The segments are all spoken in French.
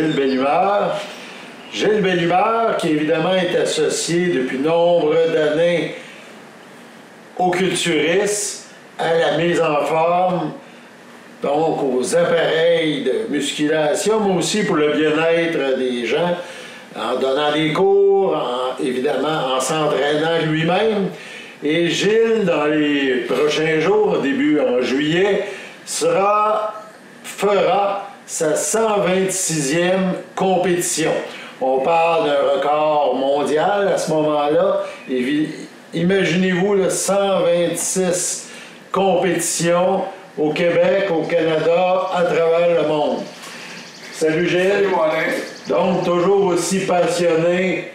Gilles Bellumeur. Gilles Bellumeur, qui évidemment est associé depuis nombre d'années au culturisme, à la mise en forme, donc aux appareils de musculation, mais aussi pour le bien-être des gens, en donnant des cours, évidemment en s'entraînant lui-même. Et Gilles, dans les prochains jours, au début en juillet, fera sa 126e compétition. On parle d'un record mondial à ce moment-là. Imaginez-vous 126 compétitions au Québec, au Canada, à travers le monde. Salut Gilles. Salut mon Alain. Donc, toujours aussi passionné.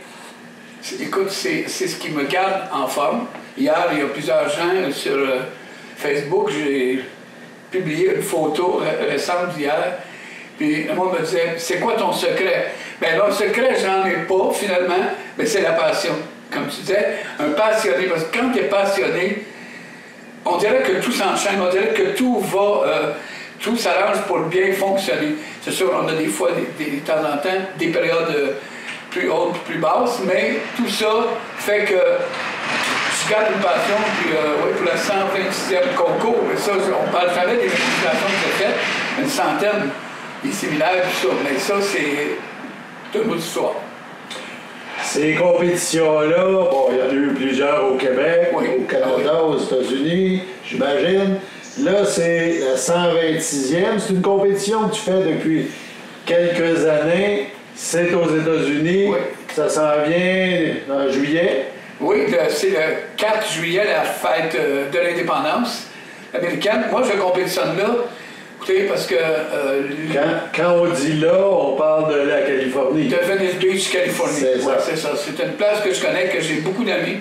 Écoute, c'est ce qui me garde en forme. Hier, il y a plusieurs gens sur Facebook, j'ai publié une photo récente d'hier, puis le monde me disait, c'est quoi ton secret? Bien, le secret, j'en ai pas finalement, mais c'est la passion. Comme tu disais, un passionné, parce que quand tu es passionné, on dirait que tout s'enchaîne, on dirait que tout va, tout s'arrange pour bien fonctionner. C'est sûr, on a des fois, de temps en temps, des périodes plus hautes, plus basses, mais tout ça fait que je garde une passion, puis oui, pour la 126e concours, mais ça, on parle jamais des manifestations que j'ai faites, une centaine, des séminaires, tout ça, mais ça, c'est une autre histoire. Ces compétitions-là, bon, il y en a eu plusieurs au Québec, oui, au Canada, aux États-Unis, j'imagine. Là, c'est la 126e. C'est une compétition que tu fais depuis quelques années. C'est aux États-Unis. Oui. Ça s'en vient en juillet. Oui, c'est le 4 juillet, la fête de l'indépendance américaine. Moi, je compétitionne là. Écoutez, parce que... Quand on dit là, on parle de la Californie. De Venice Beach, Californie. C'est ça. Ouais, c'est ça. C'est une place que je connais, que j'ai beaucoup d'amis.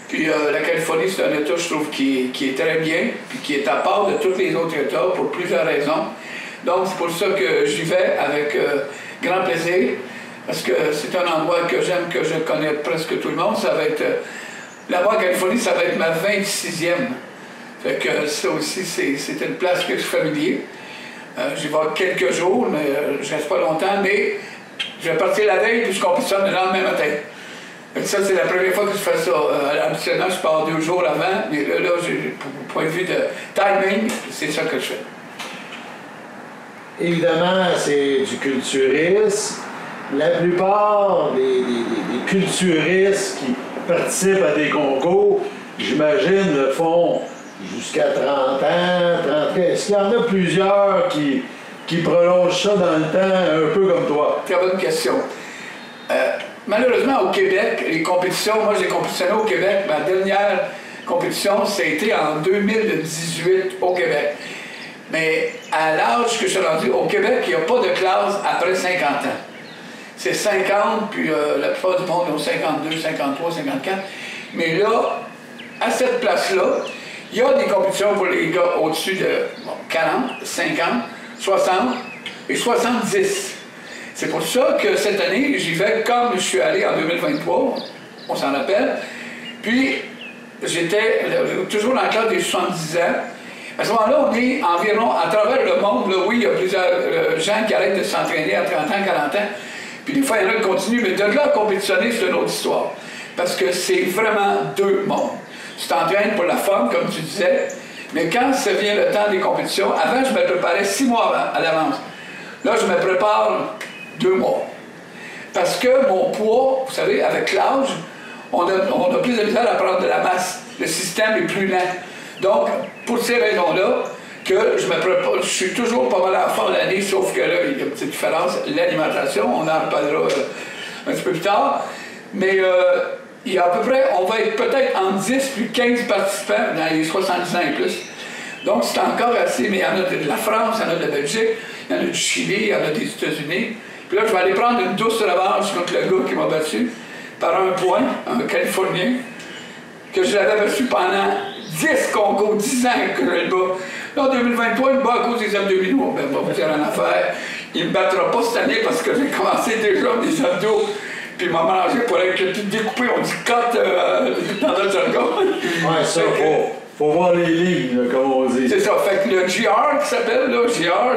Puis la Californie, c'est un État, je trouve, qui est très bien, puis qui est à part de tous les autres États pour plusieurs raisons. Donc, c'est pour ça que j'y vais avec grand plaisir, parce que c'est un endroit que j'aime, que je connais presque tout le monde. Ça va être... là-bas, en Californie, ça va être ma 26e. Fait que ça aussi, c'est une place que je suis familier. J'y vais quelques jours, mais je reste pas longtemps, mais je vais partir la veille, puis je compétitionne le lendemain matin. Ça, c'est la première fois que je fais ça. Habituellement, je pars 2 jours avant, mais là pour point de vue de timing, c'est ça que je fais. Évidemment, c'est du culturisme. La plupart des culturistes qui participent à des concours, j'imagine, le font jusqu'à 30 ans, 30 ans. Est-ce qu'il y en a plusieurs qui prolongent ça dans le temps, un peu comme toi? Très bonne question. Malheureusement, au Québec, les compétitions, moi j'ai compétitionné au Québec, ma dernière compétition, ça a été en 2018 au Québec. Mais à l'âge que je suis rendu au Québec, il n'y a pas de classe après 50 ans. C'est 50, puis la plupart du monde ont 52, 53, 54. Mais là, à cette place-là, il y a des compétitions pour les gars au-dessus de 40, 50, 60 et 70. C'est pour ça que cette année, j'y vais comme je suis allé en 2023, on s'en rappelle. Puis, j'étais toujours dans le cadre des 70 ans. À ce moment-là, on est environ, à travers le monde, là, oui, il y a plusieurs gens qui arrêtent de s'entraîner à 30 ans, 40 ans. Puis des fois, il y en a qui continuent, mais de là à compétitionner, c'est une autre histoire. Parce que c'est vraiment 2 mondes. Tu t'entraînes pour la forme, comme tu disais, mais quand ça vient le temps des compétitions, avant, je me préparais 6 mois à l'avance. Là, je me prépare 2 mois. Parce que mon poids, vous savez, avec l'âge, on a plus de misère à prendre de la masse. Le système est plus lent. Donc, pour ces raisons-là, que je me prépare, je suis toujours pas mal à fond l'année, sauf que là, il y a une petite différence, l'alimentation, on en reparlera un petit peu plus tard. Mais il y a à peu près, on va être peut-être entre 10 puis 15 participants dans les 70 ans et plus. Donc, c'est encore assez, mais il y en a de la France, il y en a de la Belgique, il y en a du Chili, il y en a des États-Unis. Puis là, je vais aller prendre une douce revanche contre le gars qui m'a battu par un point, un Californien, que je l'avais battu pendant 10 concours, 10 ans que je le bats. Là, en 2023, il me bat à cause des abdominaux. Ben, on va vous dire en affaire. Il ne me battra pas cette année parce que j'ai commencé déjà des abdos. Puis il m'a mangé pour être tout découpé. On dit cote dans notre jargon. Ouais, ça, faut voir les lignes, là, comme on dit. C'est ça. Fait que le GR qui s'appelle, là, GR,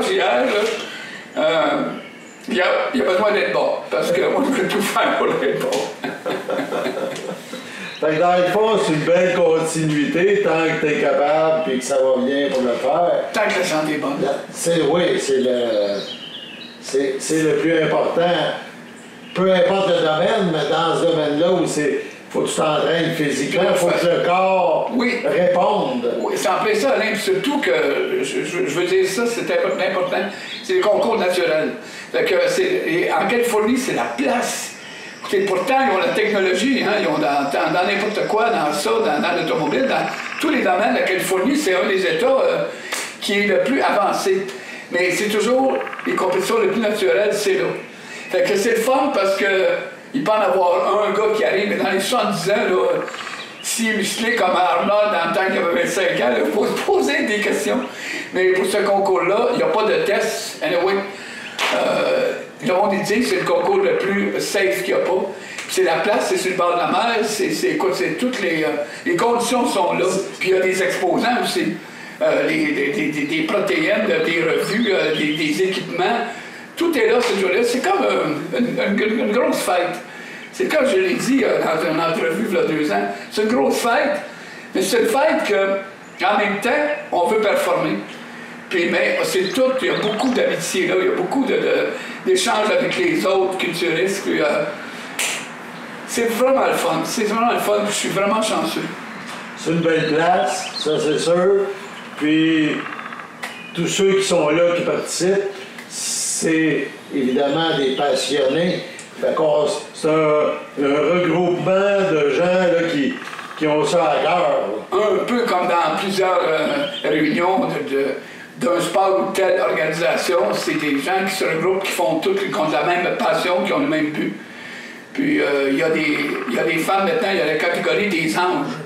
là, il y a besoin d'être bon, parce que moi, je peux tout faire pour être bon. Fait que dans le fond, c'est une belle continuité tant que tu es capable et que ça va bien pour le faire. Tant que la santé est bonne. Oui, c'est le plus important. Peu importe le domaine, mais dans ce domaine-là où c'est. Faut que tu t'entraînes physiquement, il faut que le corps réponde. Oui, c'est en plein ça, Alain. Surtout que, je veux dire ça, c'est important, c'est les concours naturels. Fait que en Californie, c'est la place. Écoutez, pourtant, ils ont la technologie, hein, ils ont dans n'importe quoi, dans ça, dans l'automobile, dans tous les domaines. La Californie, c'est un des États qui est le plus avancé. Mais c'est toujours les compétitions les plus naturelles, c'est là. Fait que c'est le fun parce que il peut en avoir un gars qui arrive, mais dans les 70 ans, là, s'il est musclé comme Arnold dans le temps qu'il avait 25 ans, il faut se poser des questions. Mais pour ce concours-là, il n'y a pas de test. Anyway, le monde dit que c'est le concours le plus safe qu'il n'y a pas. C'est la place, c'est sur le bord de la mer, c'est toutes les conditions sont là. Puis il y a des exposants aussi. Des protéines, des revues, des équipements. Tout est là ce jour-là. C'est comme une grosse fête. C'est comme je l'ai dit dans une entrevue il y a 2 ans. C'est une grosse fête, mais c'est une fête qu'en même temps, on veut performer. Puis, mais c'est tout, il y a beaucoup d'amitié là, il y a beaucoup d'échanges avec les autres culturistes. Puis, c'est vraiment le fun. C'est vraiment le fun. Je suis vraiment chanceux. C'est une belle place, ça c'est sûr. Puis, tous ceux qui sont là, qui participent, c'est évidemment des passionnés. Fait qu'on, c'est un regroupement de gens là, qui ont ça à cœur. Un peu comme dans plusieurs réunions d'un sport ou telle organisation, c'est des gens qui se regroupent, qui font tout, qui ont la même passion, qui ont le même but. Puis il y a des femmes maintenant, il y a la catégorie des anges.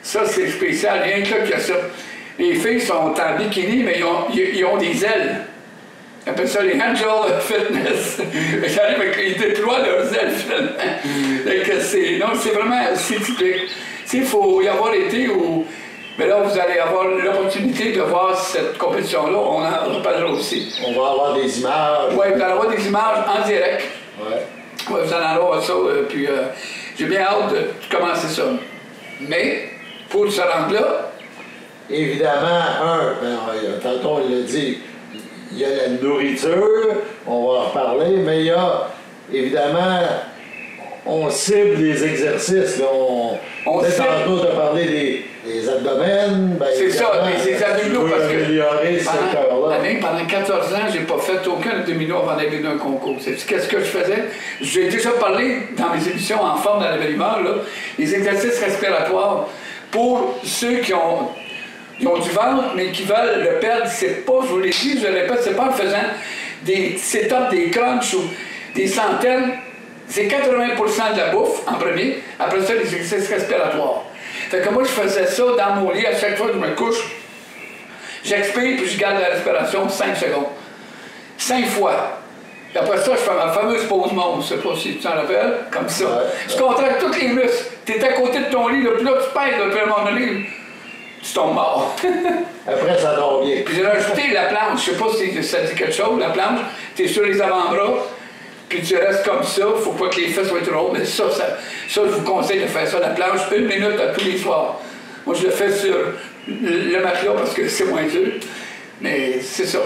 Ça, c'est spécial, rien que là qu'il y a ça. Les filles sont en bikini, mais ils ont des ailes. Ils appellent ça les Angel Fitness. Ils déploient leurs ailes, finalement. C'est vraiment typique. Il faut y avoir été où. Mais là, vous allez avoir l'opportunité de voir cette compétition-là. On en reparlera aussi. On va avoir des images. Oui, vous allez avoir des images en direct. Oui. Ouais, vous allez avoir ça. Puis j'ai bien hâte de commencer ça. Mais, pour se rendre là. Évidemment, tantôt on l'a dit, il y a la nourriture, on va en reparler, mais il y a, évidemment, on cible les exercices. Là, on cible. Tantôt de parler des abdomens. Ben, c'est ça, les abdominaux, parce que améliorer ce cœur-là. Pendant 14 ans, j'ai pas fait aucun abdominaux avant d'aller d'un concours. Qu'est-ce que je faisais? J'ai déjà parlé dans mes émissions en forme dans la belle humeur, là, les exercices respiratoires pour ceux qui ont du ventre, mais qui veulent le perdre. C'est pas, je vous l'ai dit, je le répète, c'est pas en faisant des sit-ups, des crunchs ou des centaines. C'est 80% de la bouffe en premier, après ça, les exercices respiratoires. Fait que moi, je faisais ça dans mon lit, à chaque fois que je me couche, j'expire puis je garde la respiration 5 secondes. 5 fois. Et après ça, je fais ma fameuse pause monde, je sais pas si tu t'en rappelles, comme ça. Je contracte tous les muscles. Tu es à côté de ton lit, puis là, tu pèses, puis à un moment donné, tu tombes mort. Après, ça dort bien. Puis j'ai rajouté la planche, je sais pas si ça dit quelque chose, la planche, tu es sur les avant-bras, puis tu restes comme ça, il faut pas que les fesses soient trop hautes, mais ça, je vous conseille de faire ça, la planche, 1 minute à tous les soirs. Moi, je le fais sur le matelas parce que c'est moins dur, mais c'est ça.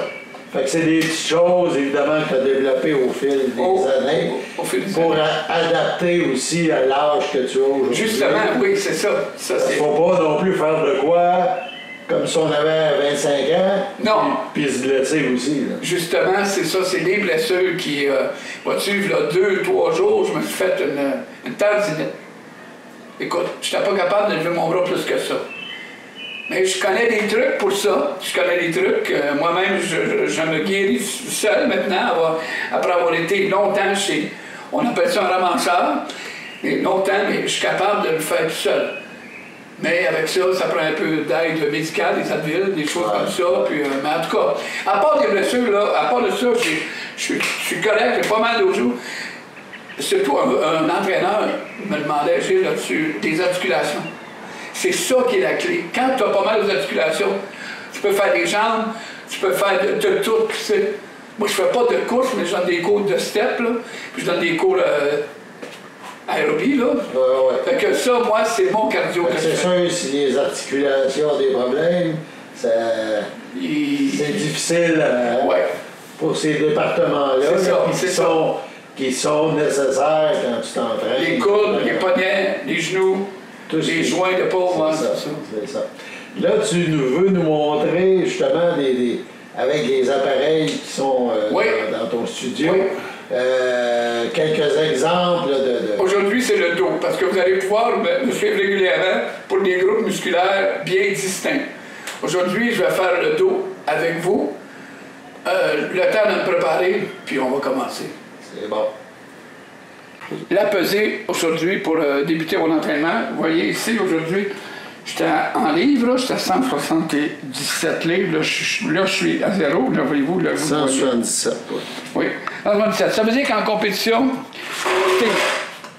Fait que c'est des petites choses, évidemment, que tu as développées au fil des années, pour adapter aussi à l'âge que tu as aujourd'hui. Justement, oui, c'est ça. Il ne faut pas non plus faire de quoi comme si on avait 25 ans, non. Puis se blesser aussi. Là. Justement, c'est ça, c'est les blessures qui... va suivre là, 2-3 jours, je me suis fait une tendinite. Écoute, je n'étais pas capable de lever mon bras plus que ça. Mais je connais des trucs pour ça. Je connais des trucs. Moi-même, je me guéris seul maintenant, après avoir été longtemps chez... On appelle ça un ramasseur. Et longtemps, mais je suis capable de le faire tout seul. Mais avec ça, ça prend un peu d'aide médicale, des Advil, des choses comme ça. Puis, mais en tout cas, à part des blessures, là, à part de ça, je suis correct, j'ai pas mal de jours. Surtout, un entraîneur me demandait, j'ai là-dessus des articulations. C'est ça qui est la clé. Quand tu as pas mal aux articulations, tu peux faire des jambes, tu peux faire de tout, tu sais. Moi, je fais pas de course, mais je donne des cours de step, là, puis je donne des cours aérobie, là. Fait que ça, moi, c'est mon cardio que je fais. C'est sûr, si les articulations ont des problèmes, c'est difficile pour ces départements-là qui sont nécessaires quand tu t'entraînes. Les coudes, les poignets, les genoux, les joints de peau, c'est ça. Là, tu veux nous montrer justement avec les appareils qui sont dans ton studio. Quelques exemples de... Aujourd'hui, c'est le dos, parce que vous allez pouvoir me suivre régulièrement pour des groupes musculaires bien distincts. Aujourd'hui, je vais faire le dos avec vous. Le temps de me préparer, puis on va commencer. C'est bon. La pesée, aujourd'hui, pour débuter mon entraînement, vous voyez ici, aujourd'hui, j'étais en livres, j'étais à 177 livres. Là, je suis à zéro. Là, voyez-vous. 177, oui. 177. Ça veut dire qu'en compétition,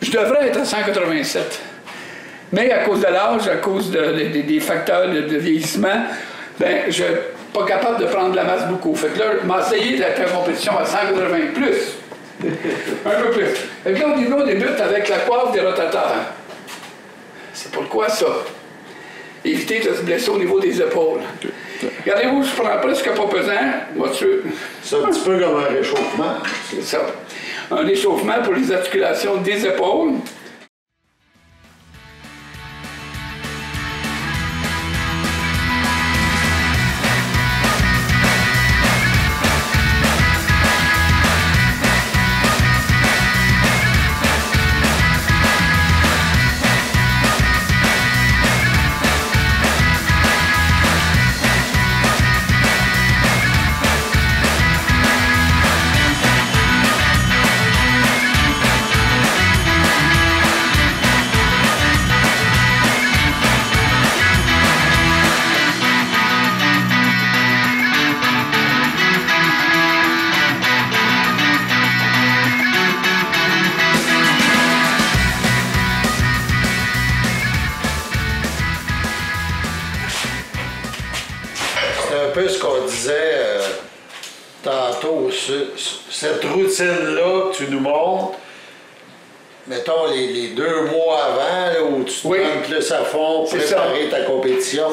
je devrais être à 187. Mais à cause de l'âge, à cause des facteurs de vieillissement, ben, je ne suis pas capable de prendre de la masse beaucoup. Fait que là, je m'essayer d'être en compétition à 180 plus. Un peu plus. Fait que là, on débute avec la coiffe des rotateurs. C'est pourquoi ça? Éviter de se blesser au niveau des épaules. Regardez-vous, je prends presque pas pesant. C'est un petit peu comme un réchauffement. C'est ça. Un réchauffement pour les articulations des épaules. Un peu ce qu'on disait tantôt, cette routine-là que tu nous montres, mettons les 2 mois avant, là, où tu te prends plus à fond, préparer ta compétition,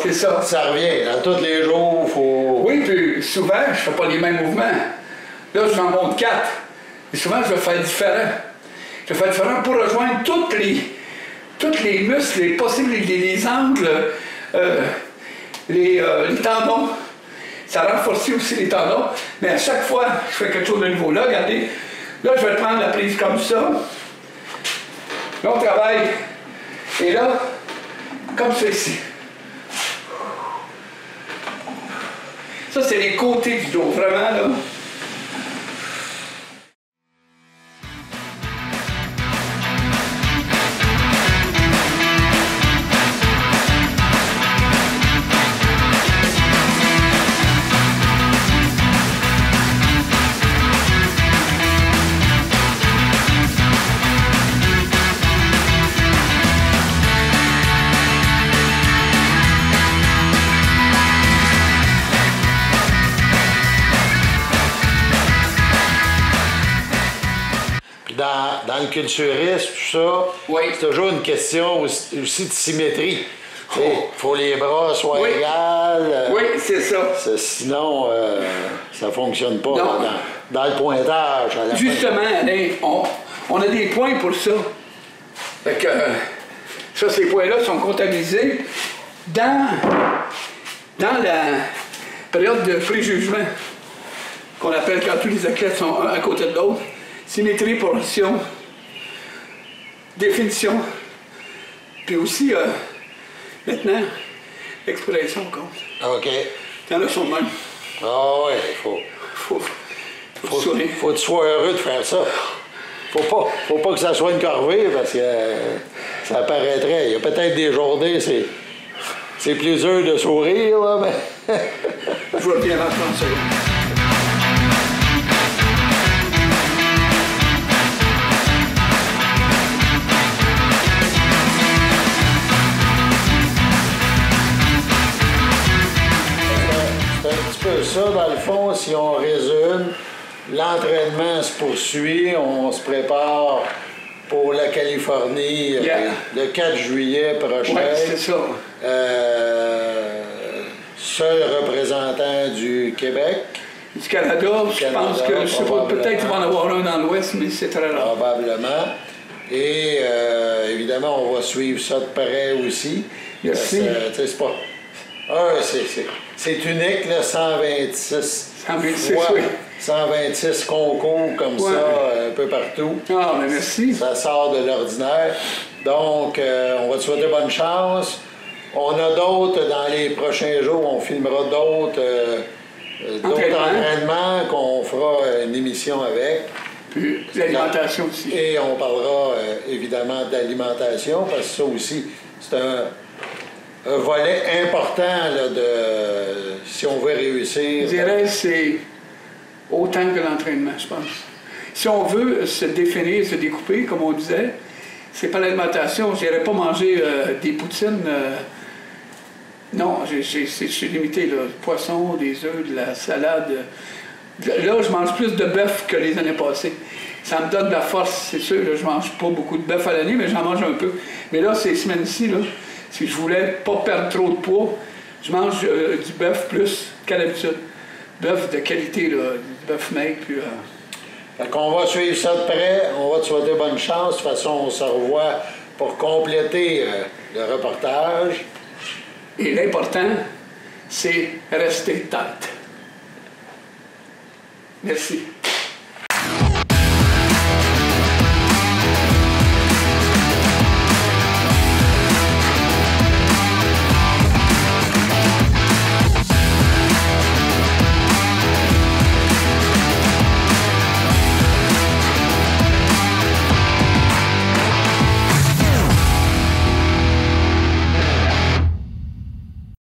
ça revient. Dans tous les jours, il faut... Oui, puis souvent, je ne fais pas les mêmes mouvements. Là, je m'en monte 4. Et souvent, je vais faire différent. Je vais faire différent pour rejoindre tous les muscles, les possibles, les angles, les tendons. Ça renforce aussi les tendons, mais à chaque fois, je fais quelque chose de nouveau. Là, regardez, là, je vais prendre la prise comme ça. Là, on travaille. Et là, comme ça ici. Ça, c'est les côtés du dos, vraiment, là. Dans le culturisme, tout ça, c'est toujours une question aussi de symétrie. Il faut que les bras soient égaux. Oui, c'est ça. Sinon, ça ne fonctionne pas dans le pointage. Justement, Alain, on a des points pour ça. Fait que ces points-là sont comptabilisés dans la période de préjugement, qu'on appelle quand tous les athlètes sont un à côté de l'autre. Symétrie, portion, définition, puis aussi, maintenant, l'expression compte. OK. Il y en a son même. Ah oui, faut que tu sois heureux de faire ça. Faut pas que ça soit une corvée, parce que ça apparaîtrait. Il y a peut-être des journées, c'est plus dur de sourire, là, mais... Je vois bien rentrer en seconde. Ça, dans le fond, si on résume, l'entraînement se poursuit. On se prépare pour la Californie le 4 juillet prochain. Oui, c'est ça. Seul représentant du Québec. Du Canada, je pense que, je sais pas, peut-être qu'il va en avoir un dans l'Ouest, mais c'est très rare. Probablement. Et évidemment, on va suivre ça de près aussi. Merci. C'est pas... c'est unique, là, 126 fois, oui. 126 concours comme ça, un peu partout. Ah, mais merci. Ça sort de l'ordinaire. Donc, on va te souhaiter bonne chance. On a d'autres, dans les prochains jours, on filmera d'autres entraînements qu'on fera une émission avec. Puis l'alimentation aussi. Et on parlera évidemment d'alimentation, parce que ça aussi, c'est un volet important là, si on veut réussir. Je dirais que c'est autant que l'entraînement, je pense. Si on veut se définir, se découper, comme on disait, c'est pas l'alimentation. Je n'irais pas manger des poutines. Non, je suis limité. Là. Du poisson, des œufs, de la salade. Là, je mange plus de bœuf que les années passées. Ça me donne de la force, c'est sûr. Là, je mange pas beaucoup de bœuf à l'année, mais j'en mange un peu. Mais là, ces semaines-ci, là, si je voulais pas perdre trop de poids, je mange du bœuf plus qu'à l'habitude. Bœuf de qualité, là, du bœuf maigre. Puis, Fait qu'on va suivre ça de près. On va te souhaiter bonne chance. De toute façon, on se revoit pour compléter le reportage. Et l'important, c'est rester tête. Merci.